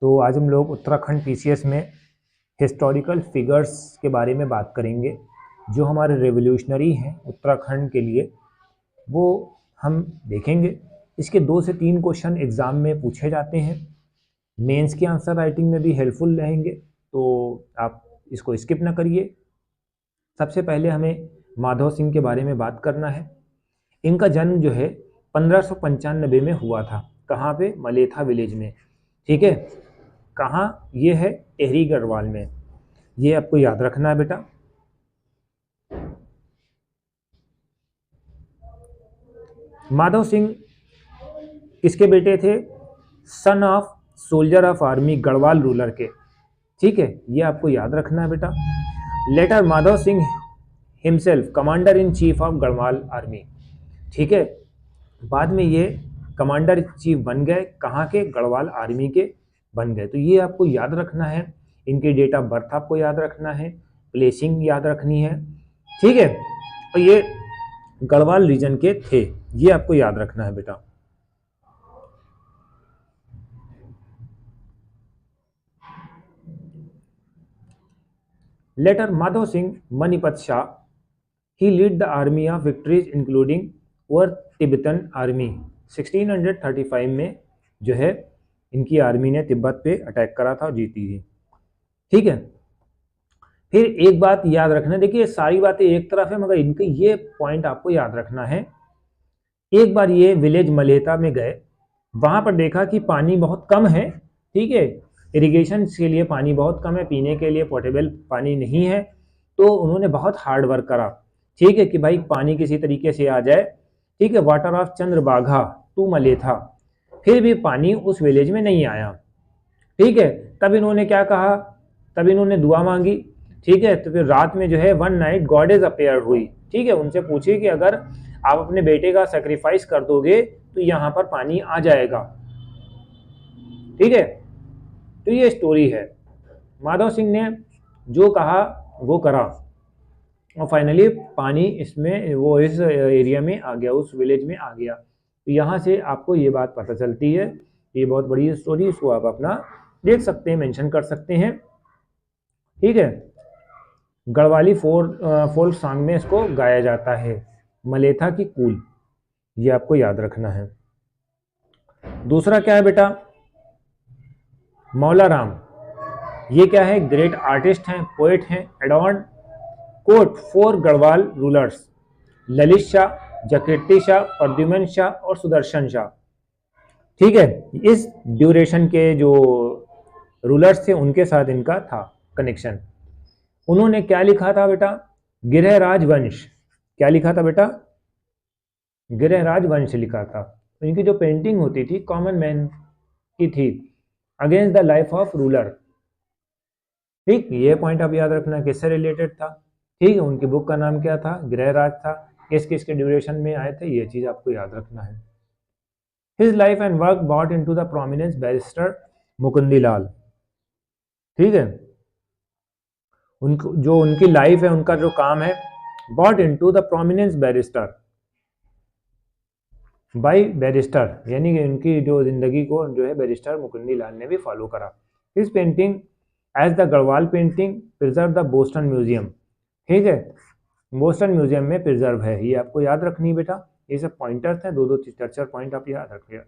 तो आज हम लोग उत्तराखंड पीसीएस में हिस्टोरिकल फिगर्स के बारे में बात करेंगे जो हमारे रेवोल्यूशनरी हैं उत्तराखंड के लिए, वो हम देखेंगे। इसके 2 से 3 क्वेश्चन एग्ज़ाम में पूछे जाते हैं, मेंस के आंसर राइटिंग में भी हेल्पफुल रहेंगे, तो आप इसको स्किप ना करिए। सबसे पहले हमें माधव सिंह के बारे में बात करना है। इनका जन्म जो है 1595 में हुआ था। कहाँ पे? मलेथा विलेज में। ठीक है, कहाँ ये है? टिहरी गढ़वाल में। ये आपको याद रखना है बेटा। माधव सिंह किसके बेटे थे? Son of soldier of army Garhwal ruler के। ठीक है, ये आपको याद रखना है बेटा। Later Madhav Singh himself commander in chief of Garhwal army. ठीक है, बाद में ये कमांडर इन चीफ बन गए। कहाँ के? गढ़वाल आर्मी के बन गए। तो ये आपको याद रखना है। इनके डेट ऑफ बर्थ आपको याद रखना है, प्लेसिंग याद रखनी है। ठीक है, और ये गढ़वाल रीजन के थे, ये आपको याद रखना है बेटा। Later Madhav Singh Manipat Shah he lead the army of victories including over Tibetan army. 1635 में जो है इनकी आर्मी ने तिब्बत पे अटैक करा था और जीती थी। ठीक है, फिर एक बात याद रखना, देखिए सारी बातें एक तरफ है मगर इनके ये पॉइंट आपको याद रखना है। एक बार ये विलेज मलेता में गए, वहां पर देखा कि पानी बहुत कम है। ठीक है, इरिगेशन के लिए पानी बहुत कम है, पीने के लिए पोर्टेबल पानी नहीं है। तो उन्होंने बहुत हार्ड वर्क करा। ठीक है, कि भाई पानी किसी तरीके से आ जाए। ठीक है, वाटर ऑफ चंद्रबाघा टू मलेथा, फिर भी पानी उस विलेज में नहीं आया। ठीक है, तब इन्होंने क्या कहा? तब इन्होंने दुआ मांगी। ठीक है, तो फिर रात में जो है वन नाइट गॉडेज अपेयर हुई। ठीक है, उनसे पूछिए कि अगर आप अपने बेटे का सेक्रीफाइस कर दोगे तो यहाँ पर पानी आ जाएगा। ठीक है, तो ये स्टोरी है। माधव सिंह ने जो कहा वो करा और फाइनली पानी इसमें वो इस एरिया में आ गया, उस विलेज में आ गया। तो यहाँ से आपको ये बात पता चलती है। ये बहुत बड़ी स्टोरी, इसको आप अपना देख सकते हैं, मेंशन कर सकते हैं। ठीक है, गढ़वाली फोल्क सॉन्ग में इसको गाया जाता है, मलेथा की कूल। ये आपको याद रखना है। दूसरा क्या है बेटा? मौला राम। ये क्या है? ग्रेट आर्टिस्ट हैं, पोएट हैं। Adorn court for Garhwal rulers, Lalit Shah, Jaikirti Shah, Pradyuman Shah और सुदर्शन शाह। ठीक है, इस ड्यूरेशन के जो रूलर्स थे उनके साथ इनका था कनेक्शन। उन्होंने क्या लिखा था बेटा? गिरहराज वंश। क्या लिखा था बेटा? गिरहराज वंश लिखा था। इनकी जो पेंटिंग होती थी कॉमन मैन की थी, against the life of ruler. ठीक, ये पॉइंट आप याद रखना किससे रिलेटेड था। ठीक है, उनकी बुक का नाम क्या था? गृहराज था। किस किस के ड्यूरेशन में आए थे, ये चीज आपको याद रखना है। His life and work brought into the prominence barrister Mukundi Lal. ठीक है, उनको जो उनकी लाइफ है, उनका जो काम है, bought into the prominence barrister by barrister, यानी कि उनकी जो जिंदगी को जो है बैरिस्टर मुकुंदी लाल ने भी फॉलो करा। His painting as the Garhwal painting preserve the Boston museum. ठीक है, बोस्टन म्यूजियम में प्रिजर्व है। ये आपको याद रखनी है बेटा। ये सब पॉइंटर्स हैं, 2-2 4-4 पॉइंट आप याद रखिए।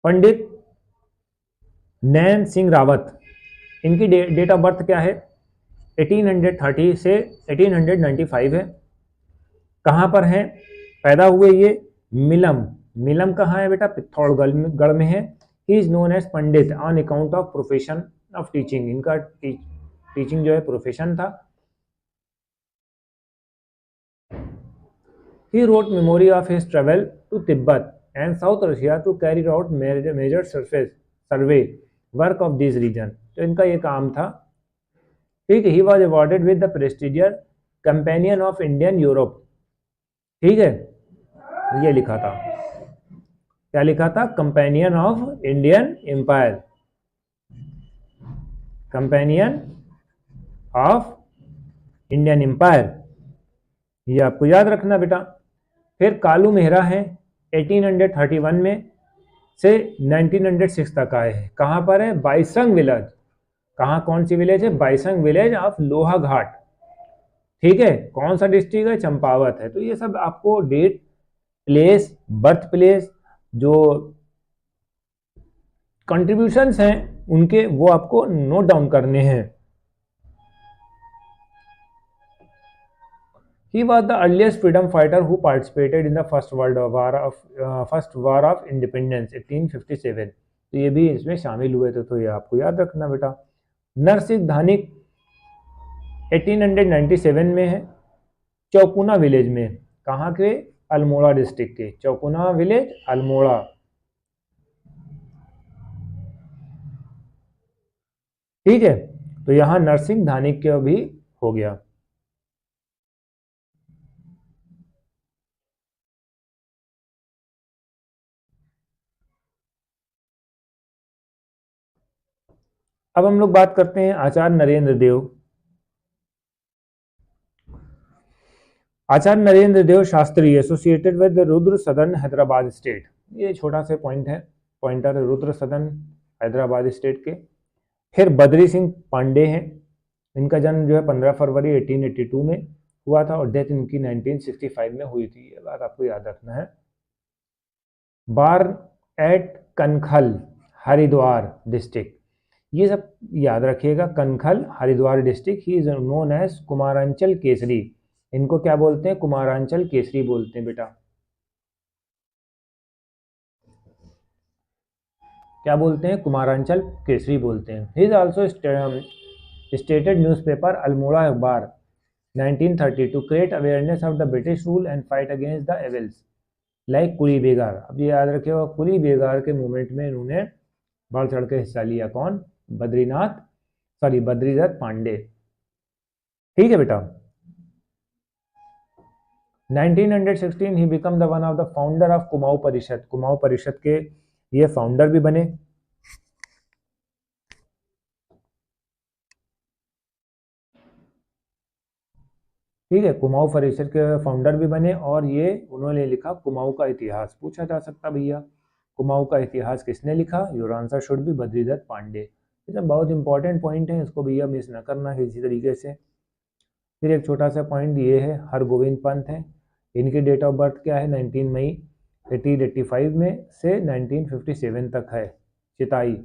पंडित नैन सिंह रावत, इनकी डेट ऑफ बर्थ क्या है? 1830 से 1895 है। कहाँ पर है पैदा हुए ये? मिलम। मिलम कहाँ है बेटा? पिथौरागढ़ में है। He is known as pandit on account of profession of teaching. इनका टीचिंग जो है प्रोफेशन था। He wrote memory of his travel to Tibet and South Russia to carry out major survey work of this region. तो इनका ये काम था। ठीक है, he was awarded with the prestigious Companion of Indian Europe। ठीक है, ये लिखा था। क्या लिखा था? Companion of Indian empire. Companion of Indian empire, ये आपको याद रखना बेटा। फिर कालू मेहरा है, 1831 में से 1906 तक आए हैं। कहाँ पर है? बाइसंग विलेज। कहाँ, कौन सी विलेज है? बाइसंग विलेज ऑफ लोहा घाट। ठीक है, कौन सा डिस्ट्रिक्ट है? चंपावत है। तो ये सब आपको डेट, प्लेस, बर्थ प्लेस, जो कंट्रीब्यूशंस हैं उनके, वो आपको नोट डाउन करने हैं। He was the earliest freedom fighter who participated in the first war of independence 1857। तो ये भी इसमें शामिल हुए थे, तो ये आपको याद रखना बेटा। नरसिंह धानिक 1897 में है, चौकुना विलेज में। कहाँ के? अल्मोड़ा डिस्ट्रिक्ट के, चौकुना विलेज, अल्मोड़ा। ठीक है, तो यहां नरसिंह धानिक का भी हो गया। अब हम लोग बात करते हैं आचार्य नरेंद्र देव। आचार्य नरेंद्र देव शास्त्री एसोसिएटेड विद रुद्र सदन हैदराबाद स्टेट। ये छोटा सा पॉइंट है, पॉइंटर, रुद्र सदन हैदराबाद स्टेट के। फिर बद्री सिंह पांडे हैं, इनका जन्म जो है 15 फरवरी 1882 में हुआ था और डेथ इनकी 1965 में हुई थी। ये बात आपको याद रखना है। Bar at Kankhal, Haridwar district, ये सब याद रखिएगा। Kankhal, Haridwar district. He is known as Kumaranchal Kesari. इनको क्या बोलते हैं? कुमारांचल केसरी बोलते हैं बेटा। क्या बोलते हैं? कुमारांचल केसरी बोलते हैं। He is also stated newspaper Almora Akhbar 1930 to create awareness of the British rule and fight against the evils like coolie begar. अब ये याद रखिएगा, कुली बेगार के मूवमेंट में इन्होंने बढ़ चढ़ के हिस्सा लिया। कौन? बद्रीदत्त पांडे। ठीक है बेटा। 1916 ही become the one of the founder of Kumaon परिषद। कुमाऊं परिषद के ये फाउंडर भी बने। ठीक है, कुमाऊं परिषद के फाउंडर भी बने और ये उन्होंने लिखा कुमाऊं का इतिहास। पूछा जा सकता भैया कुमाऊं का इतिहास किसने लिखा? Your answer should be Badri Datt Pandey. ये सब बहुत इंपॉर्टेंट पॉइंट है, इसको भैया मिस ना करना किसी तरीके से। फिर एक छोटा सा पॉइंट ये है, हरगोविंद पंत है, इनकी डेट ऑफ बर्थ क्या है? 19 मई 1885 में से 1957 तक है। चिताई,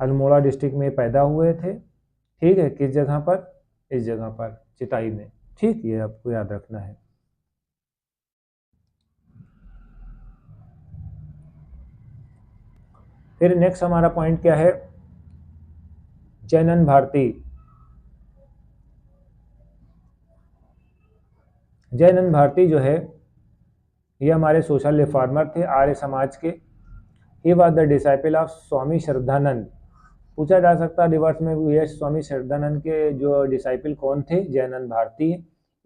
अल्मोड़ा डिस्ट्रिक्ट में पैदा हुए थे। ठीक है, किस जगह पर? इस जगह पर, चिताई में। ठीक, ये आपको याद रखना है। फिर नेक्स्ट हमारा पॉइंट क्या है? जयनंद भारती। जयनंद भारती जो है ये हमारे सोशल रिफॉर्मर थे, आर्य समाज के। He was the disciple of Swami Shraddhanand. पूछा जा सकता है रिवर्स में, ये स्वामी श्रद्धानंद के जो डिसाइपल कौन थे? जयनंद भारती।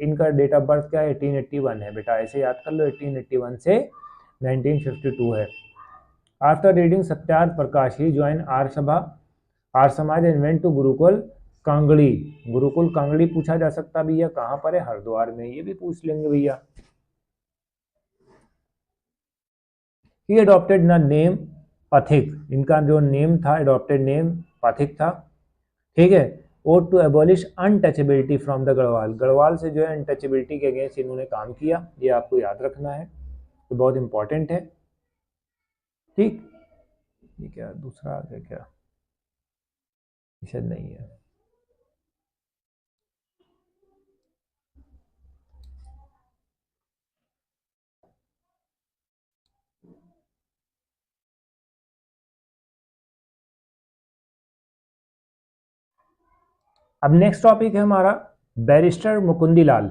इनका डेट ऑफ बर्थ क्या है? 1881 है बेटा, ऐसे याद कर लो। 1881 से 1952 है। After reading Satyarth Prakash he join Arya Samaj and went to Gurukul Kangri. Gurukul Kangri पूछा जा सकता भैया, कहाँ पर है? हरिद्वार में। ये भी पूछ लेंगे भैया। ही अडॉप्टेड द नेम पथिक। इनका जो नेम था, अडॉप्टेड नेम पथिक था। ठीक है। और to abolish untouchability from the Garhwal. Garhwal से जो है अनटचेबिलिटी के अगेंस्ट इन्होंने काम किया। ये आपको याद रखना है, तो बहुत इंपॉर्टेंट है। ठीक, ये क्या दूसरा आ गया क्या? शायद नहीं है। अब नेक्स्ट टॉपिक है हमारा बैरिस्टर मुकुंदी लाल।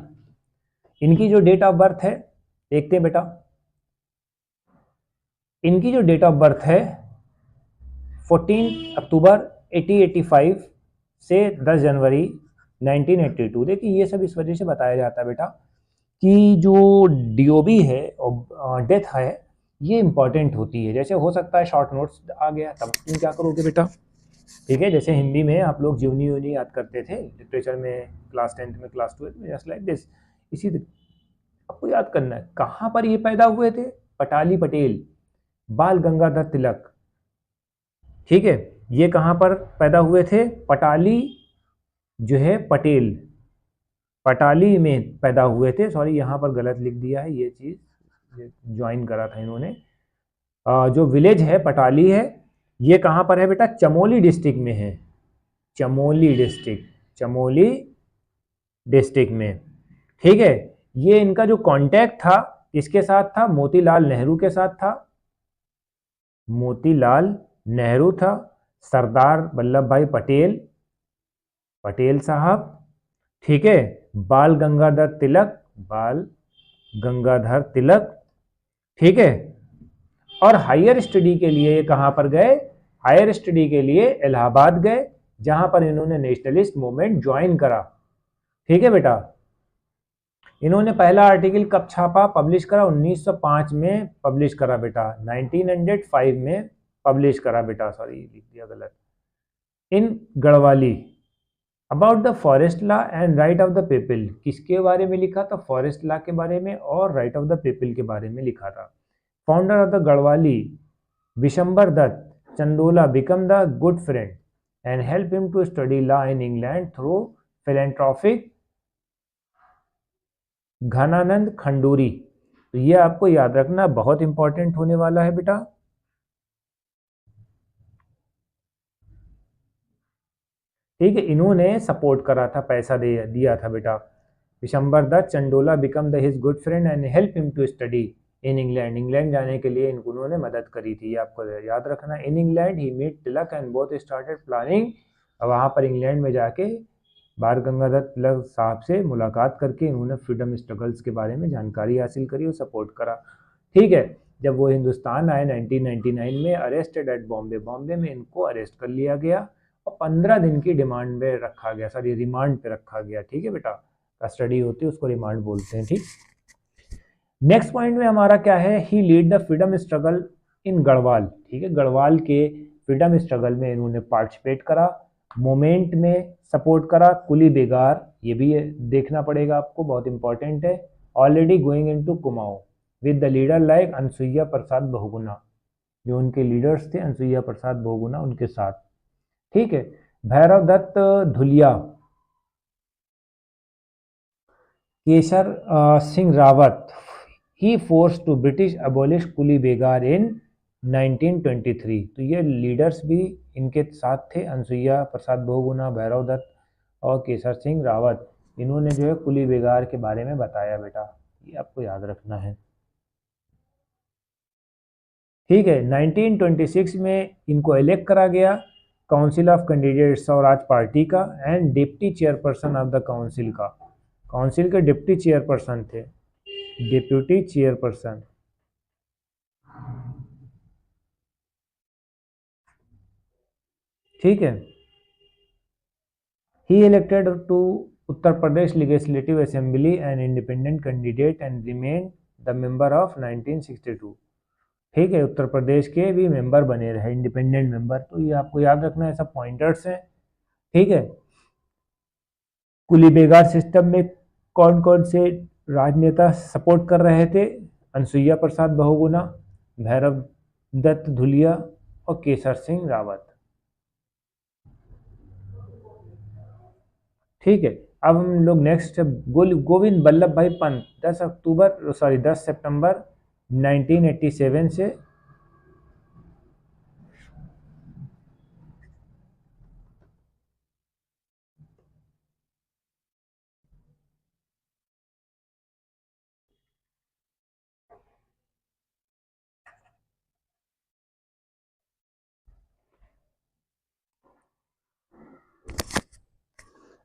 इनकी जो डेट ऑफ बर्थ है देखते हैं बेटा। इनकी जो डेट ऑफ बर्थ है 14 अक्टूबर 1885 से 10 जनवरी 1982। देखिए ये सब इस वजह से बताया जाता है बेटा कि जो डीओबी है और डेथ है ये इंपॉर्टेंट होती है। जैसे हो सकता है शॉर्ट नोट्स आ गया, तब तुम क्या करोगे बेटा? ठीक है, जैसे हिंदी में आप लोग जीवनी यूनी याद करते थे, लिटरेचर में क्लास 10th में, क्लास 12th में, जस्ट लाइक दिस। इसी आपको याद करना है कहाँ पर ये पैदा हुए थे। पटाली पटेल, बाल गंगाधर तिलक, ठीक है, ये कहाँ पर पैदा हुए थे? पटाली जो है पटेल, पटाली में पैदा हुए थे। सॉरी यहाँ पर गलत लिख दिया है, ये चीज़ ज्वाइन करा था इन्होंने। जो विलेज है पटाली है, ये कहाँ पर है बेटा? चमोली डिस्ट्रिक्ट में है, चमोली डिस्ट्रिक्ट, चमोली डिस्ट्रिक्ट में, ठीक है। ये इनका जो कांटेक्ट था किसके साथ था? मोतीलाल नेहरू के साथ था, मोतीलाल नेहरू था, सरदार वल्लभ भाई पटेल, पटेल साहब, ठीक है, बाल गंगाधर तिलक, बाल गंगाधर तिलक, ठीक है। और हायर स्टडी के लिए ये कहाँ पर गए? हायर स्टडी के लिए इलाहाबाद गए, जहां पर इन्होंने नेशनलिस्ट मूवमेंट ज्वाइन करा, ठीक है बेटा। इन्होंने पहला आर्टिकल कब छापा, पब्लिश करा? 1905 में पब्लिश करा बेटा, 1905 में पब्लिश करा बेटा, सॉरी लिख दिया गलत। In Garhwali, about the forest law and right of the people, किसके बारे में लिखा था? फॉरेस्ट लॉ के बारे में और राइट ऑफ द पीपल के बारे में लिखा था। Founder of the Garhwali Vishambar Dutt Chandola become the good friend and help him to study law in England through philanthropic Ghananand Khanduri. तो ये आपको याद रखना, बहुत इंपॉर्टेंट होने वाला है बेटा। ठीक है, इन्होंने सपोर्ट करा था, पैसा दिया था बेटा। Vishambar Dutt Chandola become the his good friend and help him to study in England, England जाने के लिए इन्होंने मदद करी थी, ये आपको याद रखना। In England he meet Tilak and both started planning, वहाँ पर इंग्लैंड में जाके बाल गंगाधर तिलक साहब से मुलाकात करके इन्होंने फ्रीडम स्ट्रगल्स के बारे में जानकारी हासिल करी और सपोर्ट करा, ठीक है। जब वो हिंदुस्तान आए 1999 में, अरेस्टेड एट बॉम्बे, बॉम्बे में इनको अरेस्ट कर लिया गया और 15 दिन की डिमांड पे रखा गया, सॉरी रिमांड पे रखा गया, ठीक है बेटा। कस्टडी होती है उसको रिमांड बोलते हैं, ठीक। नेक्स्ट पॉइंट में हमारा क्या है? He lead the freedom struggle in Garhwal, ठीक है, गढ़वाल के फ्रीडम स्ट्रगल में इन्होंने पार्टिसिपेट करा, मोमेंट में सपोर्ट करा। कुली बेगार, ये भी देखना पड़ेगा आपको, बहुत इंपॉर्टेंट है। Already going into Kumaon with the leader like Anusuya Prasad Bahuguna, जो उनके लीडर्स थे अनसुईया प्रसाद बहुगुणा, उनके साथ, ठीक है। भैरव दत्त धुलिया, केसर सिंह रावत, ही फोर्स टू ब्रिटिश अबोलिश कुली बेगार इन 1923। तो ये लीडर्स भी इनके साथ थे, अनसुईया प्रसाद बहुगुणा, भैरव दत्त और केसर सिंह रावत। इन्होंने जो है कुली बेगार के बारे में बताया बेटा, ये आपको याद रखना है, ठीक है। 1926 में इनको इलेक्ट करा गया council of candidates Swaraj Party का and deputy chairperson of the council का, काउंसिल के डिप्टी चेयरपर्सन थे, डिप्यूटी चेयरपर्सन, ठीक है। He elected to Uttar Pradesh legislative assembly and independent candidate and remain the member of 1962, ठीक है, उत्तर प्रदेश के भी मेंबर बने रहे, इंडिपेंडेंट मेंबर। तो ये आपको याद रखना है, सब पॉइंटर्स हैं, ठीक है। कुली बेगार सिस्टम में कौन कौन से राजनेता सपोर्ट कर रहे थे? अनसुईया प्रसाद बहुगुणा, भैरव दत्त धुलिया और केसर सिंह रावत, ठीक है। अब हम लोग नेक्स्ट गोविंद बल्लभ भाई पंत 10 सितंबर 1987 से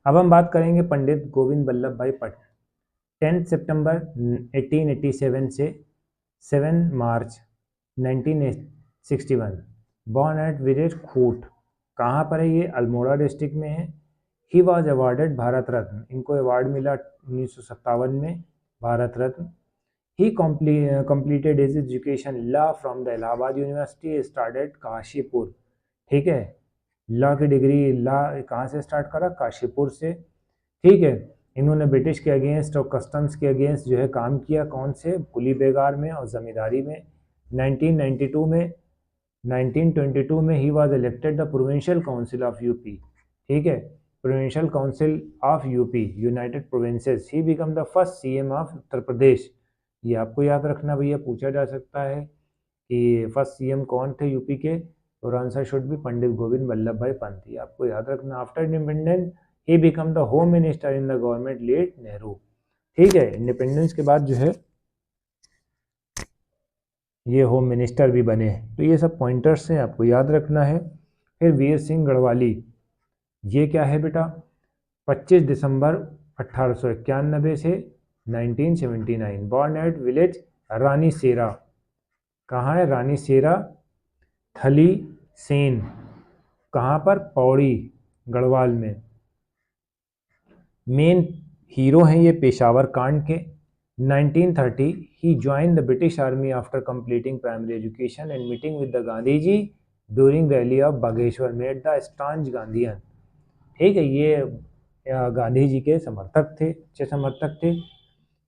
अब हम बात करेंगे पंडित गोविंद बल्लभ भाई पटेल। 10 सितंबर 1887 से 7 मार्च 1961, बॉर्न एट विलेज खूट, कहाँ पर है ये? अल्मोड़ा डिस्ट्रिक्ट में है। He was awarded Bharat Ratna, इनको अवार्ड मिला 1957 में, भारत रत्न। ही completed his education law from the Allahabad university, started Kashipur, ठीक है। लॉ की डिग्री लॉ कहाँ से स्टार्ट करा? काशीपुर से, ठीक है। इन्होंने ब्रिटिश के अगेंस्ट और कस्टम्स के अगेंस्ट जो है काम किया, कौन से, कुली बेगार में और ज़मींदारी में। 1992 में 1922 में he was elected the provincial council of UP, ठीक है, provincial council of UP united provinces. He become the first CM of Uttar Pradesh. ये आपको याद रखना भैया, पूछा जा सकता है कि फर्स्ट सीएम कौन थे यूपी के, और आंसर शुड भी पंडित गोविंद वल्लभ भाई पंत, आपको याद रखना। After independence he become the home minister in the government late Nehru, ठीक है, इंडिपेंडेंस के बाद जो है ये होम मिनिस्टर भी बने। तो ये सब पॉइंटर्स हैं, आपको याद रखना है। फिर वीर सिंह गढ़वाली, ये क्या है बेटा, 25 दिसंबर 1891 से 1979, बॉर्न एट विलेज रानी सेरा। कहाँ है रानी सेरा, थली सेन, कहाँ पर, पौड़ी गढ़वाल में। मेन हीरो हैं ये पेशावर कांड के। 1930 he join the British army after completing primary education and meeting with the Gandhi ji during rally of Bageshwar made the staunch Gandhian, ठीक है, ये गांधी जी के समर्थक थे, अच्छे समर्थक थे।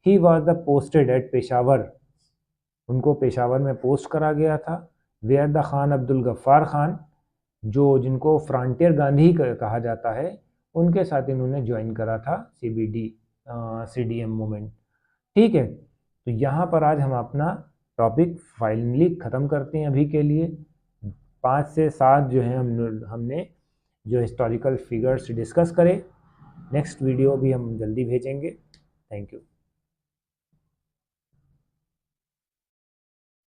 ही was the posted at Peshawar, उनको पेशावर में पोस्ट करा गया था। वेयर द खान अब्दुल गफ्फार खान, जो जिनको फ्रंटियर गांधी कहा जाता है, उनके साथ इन्होंने ज्वाइन करा था CDM मूवमेंट, ठीक है। तो यहाँ पर आज हम अपना टॉपिक फाइनली ख़त्म करते हैं अभी के लिए। 5 से 7 जो है हमने जो हिस्टोरिकल फिगर्स डिस्कस करे। नेक्स्ट वीडियो भी हम जल्दी भेजेंगे। Thank you.